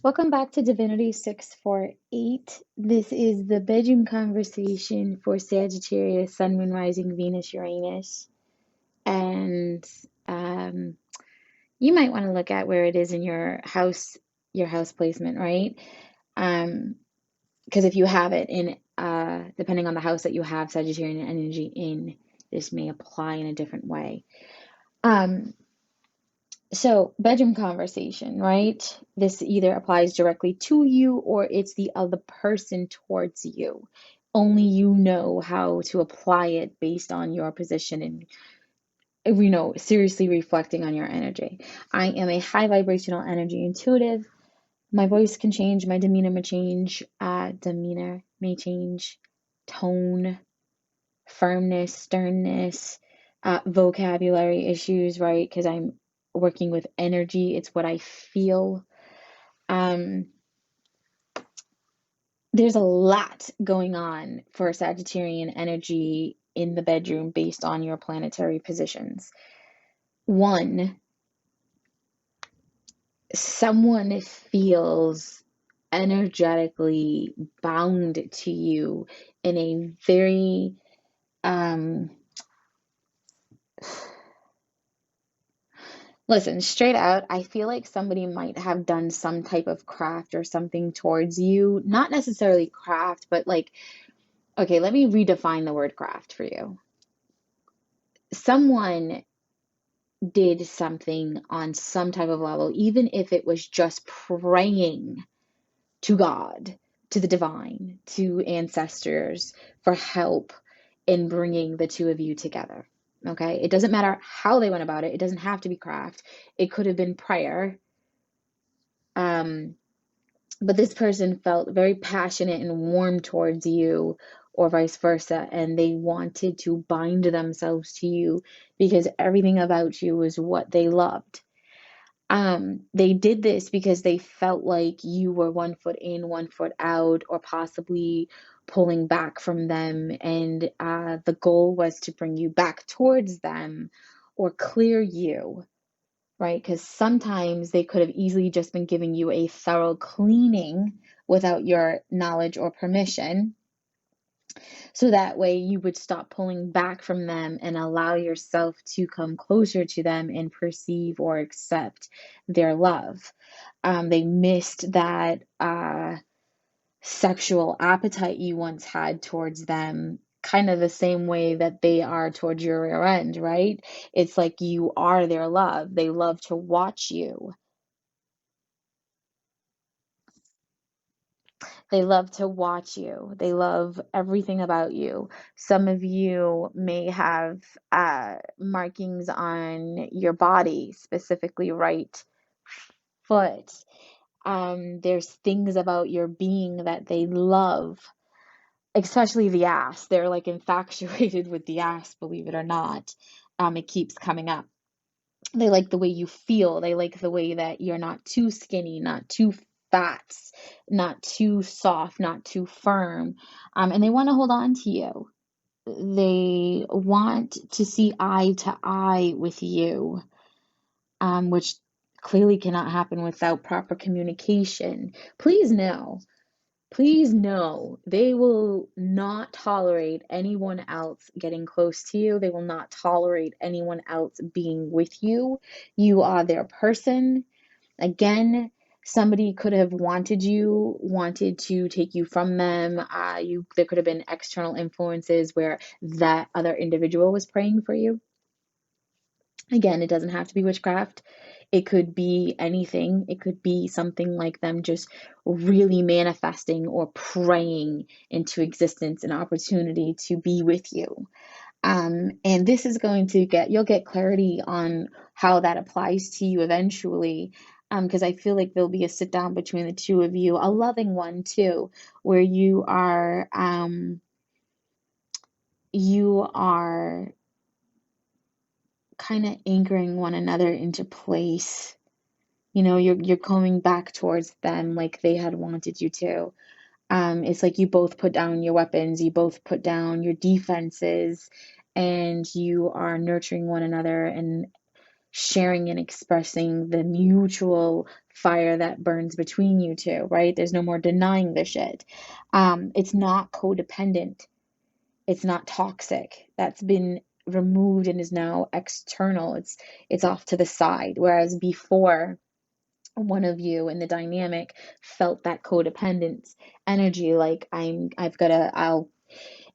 Welcome back to Divinity 648. This is the bedroom conversation for Sagittarius, Sun, Moon, Rising, Venus, Uranus. And um, you might want to look at where it is in your house placement, right? Because if you have it in, depending on the house that you have Sagittarian energy in, this may apply in a different way. Um, So, bedroom conversation, right? This either applies directly to you or it's the other person towards you. Only you know how to apply it based on your position and, seriously reflecting on your energy. I am a high vibrational energy intuitive. My voice can change, my demeanor may change, tone, firmness, sternness, vocabulary issues, right? Because I'm working with energy, it's what I feel. Um, there's a lot going on for Sagittarian energy in the bedroom based on your planetary positions. One, someone feels energetically bound to you in a very listen, straight out, I feel like somebody might have done some type of craft or something towards you. Not necessarily craft, but like, okay, let me redefine the word craft for you. Someone did something on some type of level, even if it was just praying to God, to the divine, to ancestors for help in bringing the two of you together. Okay, it doesn't matter how they went about it, it doesn't have to be craft, it could have been prayer. Um, but this person felt very passionate and warm towards you, or vice versa, and they wanted to bind themselves to you because everything about you was what they loved. They did this because they felt like you were one foot in, one foot out, or possibly pulling back from them, and the goal was to bring you back towards them or clear you, right? Because sometimes they could have easily just been giving you a thorough cleaning without your knowledge or permission. So that way you would stop pulling back from them and allow yourself to come closer to them and perceive or accept their love. They missed that sexual appetite you once had towards them, kind of the same way that they are towards your rear end, right? It's like you are their love. They love to watch you. They love to watch you. They love everything about you. Some of you may have markings on your body, specifically right foot. There's things about your being that they love, especially the ass. They're like infatuated with the ass, believe it or not. It keeps coming up. They like the way you feel. They like the way that you're not too skinny, not too fat, not too soft, not too firm. And they want to hold on to you. They want to see eye to eye with you, which clearly cannot happen without proper communication. Please know they will not tolerate anyone else getting close to you. They will not tolerate anyone else being with you. You are their person. Again, somebody could have wanted to take you from them. There could have been external influences where that other individual was praying for you. Again, it doesn't have to be witchcraft. It could be anything. It could be something like them just really manifesting or praying into existence an opportunity to be with you. And this is going to you'll get clarity on how that applies to you eventually. Because I feel like there'll be a sit down between the two of you, a loving one too, where you are kind of anchoring one another into place. You're coming back towards them like they had wanted you to. It's like you both put down your weapons, you both put down your defenses, and you are nurturing one another and sharing and expressing the mutual fire that burns between you two, right? There's no more denying the shit. It's not codependent. It's not toxic. That's been removed and is now external. It's off to the side. Whereas before, one of you in the dynamic felt that codependence energy, like I've got to, I'll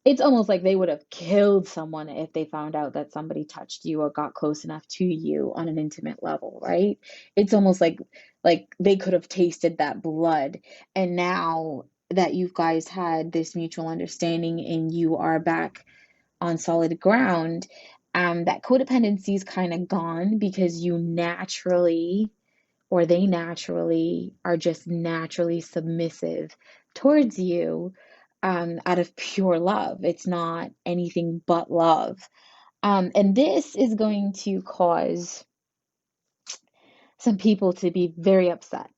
it's almost like they would have killed someone if they found out that somebody touched you or got close enough to you on an intimate level, right? It's almost like they could have tasted that blood. And now that you guys had this mutual understanding and you are back on solid ground, that codependency is kind of gone because you naturally, or they naturally, are just naturally submissive towards you, out of pure love. It's not anything but love. And this is going to cause some people to be very upset.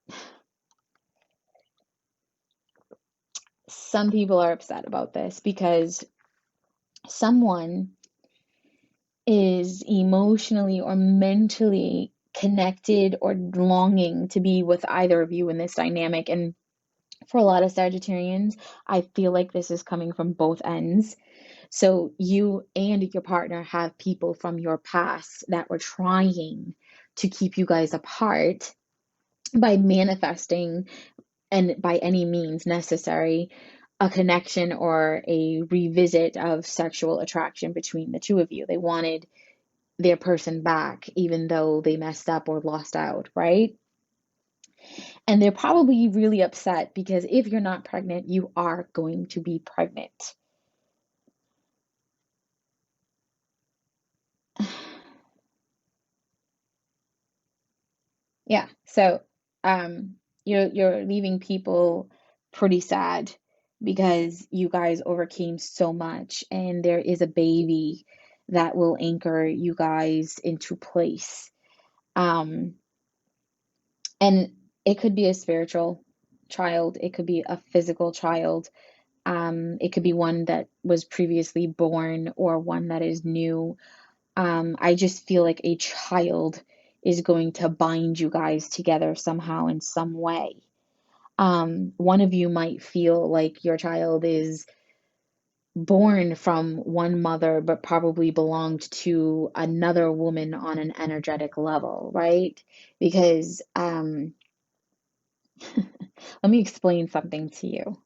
Some people are upset about this because someone is emotionally or mentally connected or longing to be with either of you in this dynamic. And for a lot of Sagittarians, I feel like this is coming from both ends. So you and your partner have people from your past that were trying to keep you guys apart by manifesting, and by any means necessary, a connection or a revisit of sexual attraction between the two of you. They wanted their person back, even though they messed up or lost out, right? And they're probably really upset because if you're not pregnant, you are going to be pregnant. Yeah. So, you're leaving people pretty sad because you guys overcame so much, and there is a baby that will anchor you guys into place. Um, and it could be a spiritual child, it could be a physical child, it could be one that was previously born or one that is new. I just feel like a child is going to bind you guys together somehow in some way. One of you might feel like your child is born from one mother, but probably belonged to another woman on an energetic level, right? Because let me explain something to you.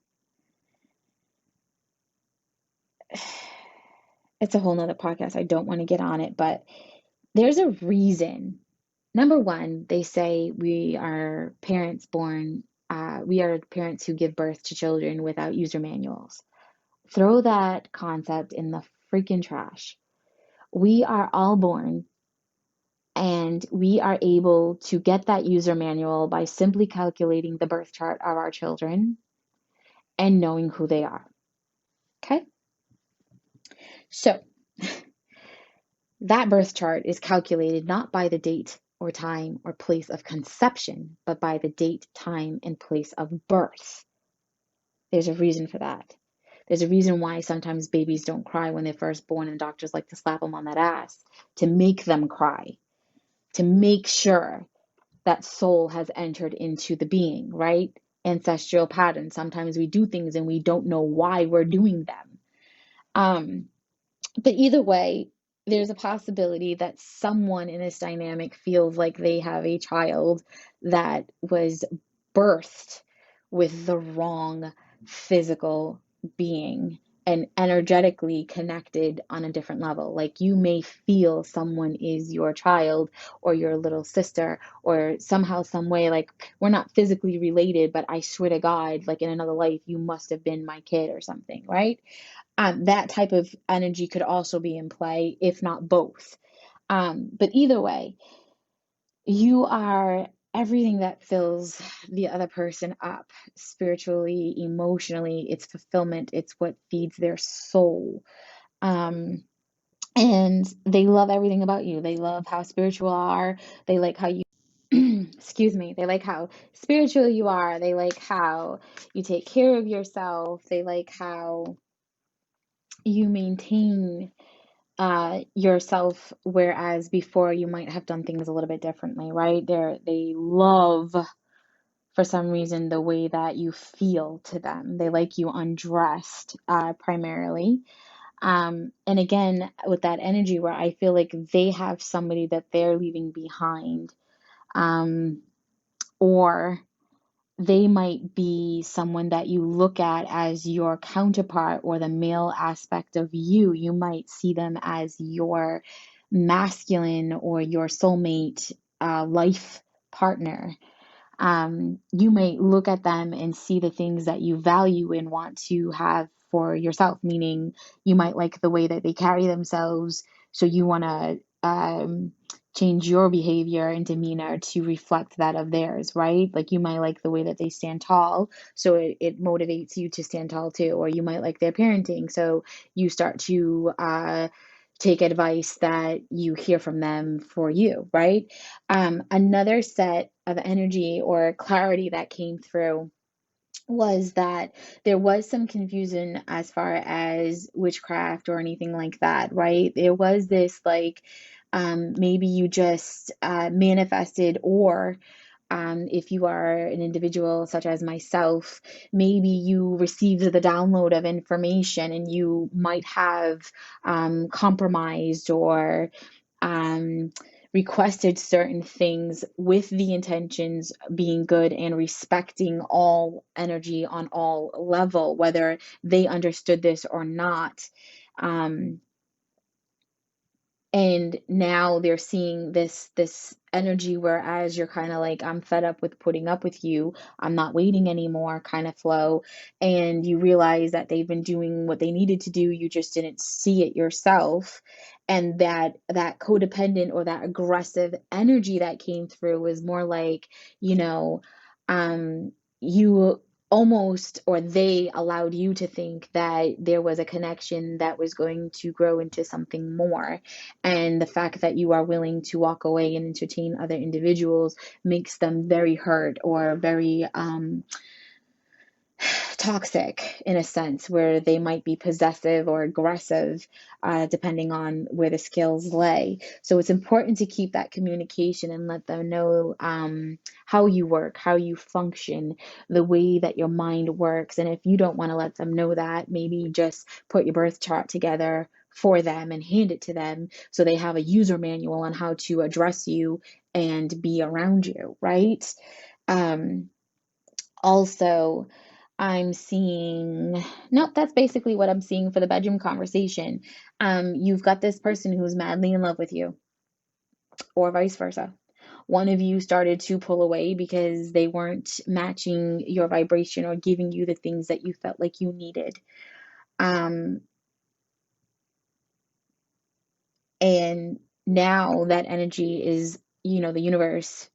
It's a whole nother podcast. I don't want to get on it, but there's a reason. Number one, they say we are parents who give birth to children without user manuals. Throw that concept in the freaking trash. We are all born and we are able to get that user manual by simply calculating the birth chart of our children and knowing who they are. Okay? So, that birth chart is calculated not by the date or time or place of conception, but by the date, time, and place of birth. There's a reason for that. There's a reason why sometimes babies don't cry when they're first born, and doctors like to slap them on that ass to make them cry, to make sure that soul has entered into the being, right? Ancestral patterns. Sometimes we do things and we don't know why we're doing them. But either way, there's a possibility that someone in this dynamic feels like they have a child that was birthed with the wrong physical being and energetically connected on a different level. Like you may feel someone is your child or your little sister, or somehow, some way, like we're not physically related, but I swear to God, like in another life, you must have been my kid or something, right? That type of energy could also be in play, if not both. But either way, you are everything that fills the other person up spiritually, emotionally. It's fulfillment, it's what feeds their soul. Um, and they love everything about you. They love how spiritual you are. They like how you, excuse me, they like how spiritual you are. They like how you take care of yourself. They like how you maintain yourself, whereas before you might have done things a little bit differently, right? They love, for some reason, the way that you feel to them. They like you undressed, primarily. And again, with that energy where I feel like they have somebody that they're leaving behind, um, or they might be someone that you look at as your counterpart or the male aspect of you. You might see them as your masculine or your soulmate, life partner. You might look at them and see the things that you value and want to have for yourself, meaning you might like the way that they carry themselves. So you want to change your behavior and demeanor to reflect that of theirs, right? Like you might like the way that they stand tall. So it motivates you to stand tall too. Or you might like their parenting. So you start to take advice that you hear from them for you, right? Another set of energy or clarity that came through was that there was some confusion as far as witchcraft or anything like that, right? There was this like, maybe you just manifested, or if you are an individual such as myself, maybe you received the download of information and you might have compromised or um, requested certain things with the intentions being good and respecting all energy on all level, whether they understood this or not. Um, and now they're seeing this energy, whereas you're kind of like, I'm fed up with putting up with you, I'm not waiting anymore kind of flow. And you realize that they've been doing what they needed to do, you just didn't see it yourself. And that codependent or that aggressive energy that came through was more like, you know, you almost, or they allowed you to think that there was a connection that was going to grow into something more. And the fact that you are willing to walk away and entertain other individuals makes them very hurt or very toxic in a sense, where they might be possessive or aggressive, depending on where the skills lay. So it's important to keep that communication and let them know how you work, how you function, the way that your mind works. And if you don't want to let them know that, maybe just put your birth chart together for them and hand it to them so they have a user manual on how to address you and be around you, right? Um, Also, I'm seeing, no, that's basically what I'm seeing for the bedroom conversation. You've got this person who's madly in love with you, or vice versa. One of you started to pull away because they weren't matching your vibration or giving you the things that you felt like you needed. Um, and now that energy is, the universe,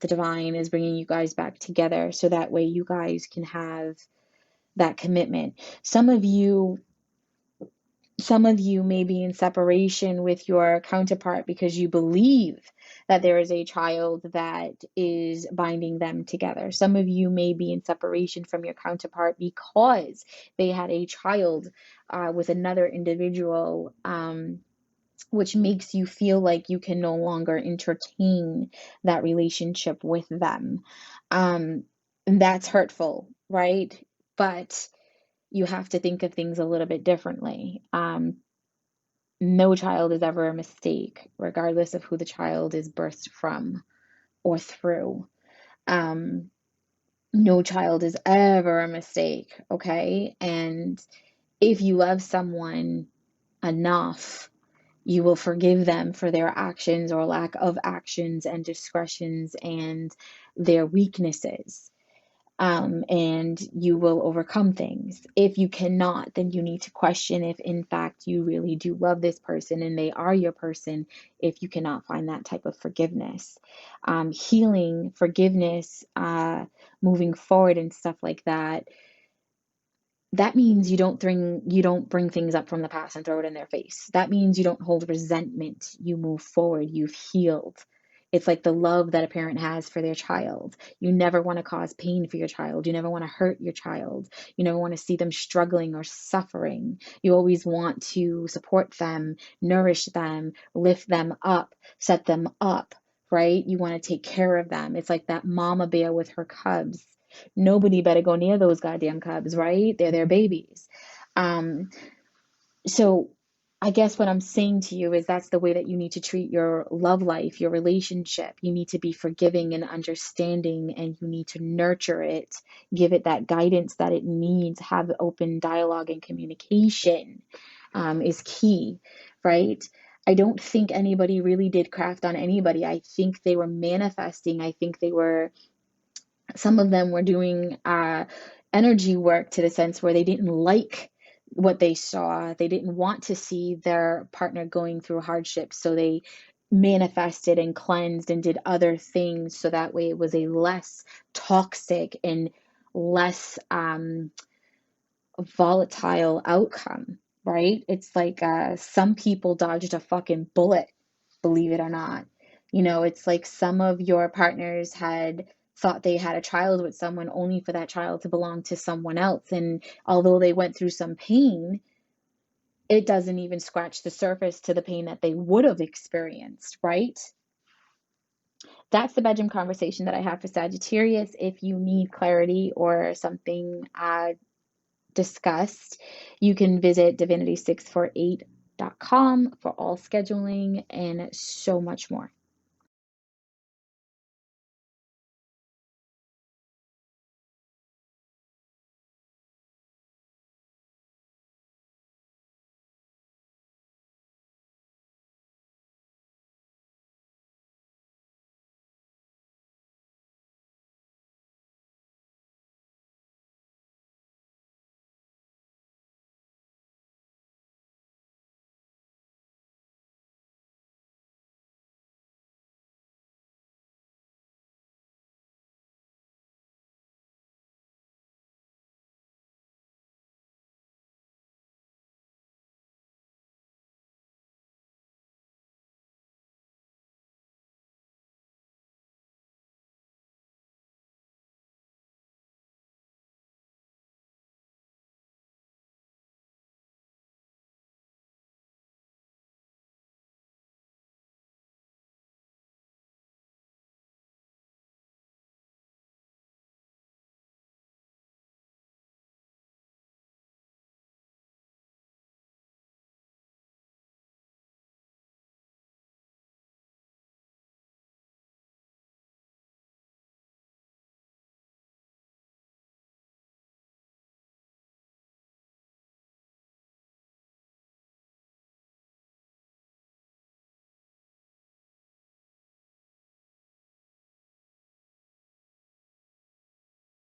the divine is bringing you guys back together so that way you guys can have that commitment. Some of you may be in separation with your counterpart because you believe that there is a child that is binding them together. Some of you may be in separation from your counterpart because they had a child with another individual, which makes you feel like you can no longer entertain that relationship with them. And that's hurtful, right? But you have to think of things a little bit differently. No child is ever a mistake, regardless of who the child is birthed from or through. Um, no child is ever a mistake, okay? And if you love someone enough, you will forgive them for their actions or lack of actions and discretions and their weaknesses. And you will overcome things. If you cannot, then you need to question if, in fact, you really do love this person and they are your person, if you cannot find that type of forgiveness. Healing, forgiveness, moving forward, and stuff like that. That means you don't bring things up from the past and throw it in their face. That means you don't hold resentment. You move forward. You've healed. It's like the love that a parent has for their child. You never want to cause pain for your child. You never want to hurt your child. You never want to see them struggling or suffering. You always want to support them, nourish them, lift them up, set them up, right? You want to take care of them. It's like that mama bear with her cubs. Nobody better go near those goddamn cubs, right? They're their babies. Um, so I guess what I'm saying to you is that's the way that you need to treat your love life, your relationship. You need to be forgiving and understanding, and you need to nurture it, give it that guidance that it needs, have open dialogue and communication is key, right? I don't think anybody really did craft on anybody. I think they were manifesting. I think they were, some of them were doing energy work to the sense where they didn't like what they saw. They didn't want to see their partner going through hardships. So they manifested and cleansed and did other things so that way it was a less toxic and less volatile outcome, right? It's like some people dodged a fucking bullet, believe it or not. You know, it's like some of your partners had thought they had a child with someone only for that child to belong to someone else. And although they went through some pain, it doesn't even scratch the surface to the pain that they would have experienced, right? That's the bedroom conversation that I have for Sagittarius. If you need clarity or something discussed, you can visit divinity648.com for all scheduling and so much more.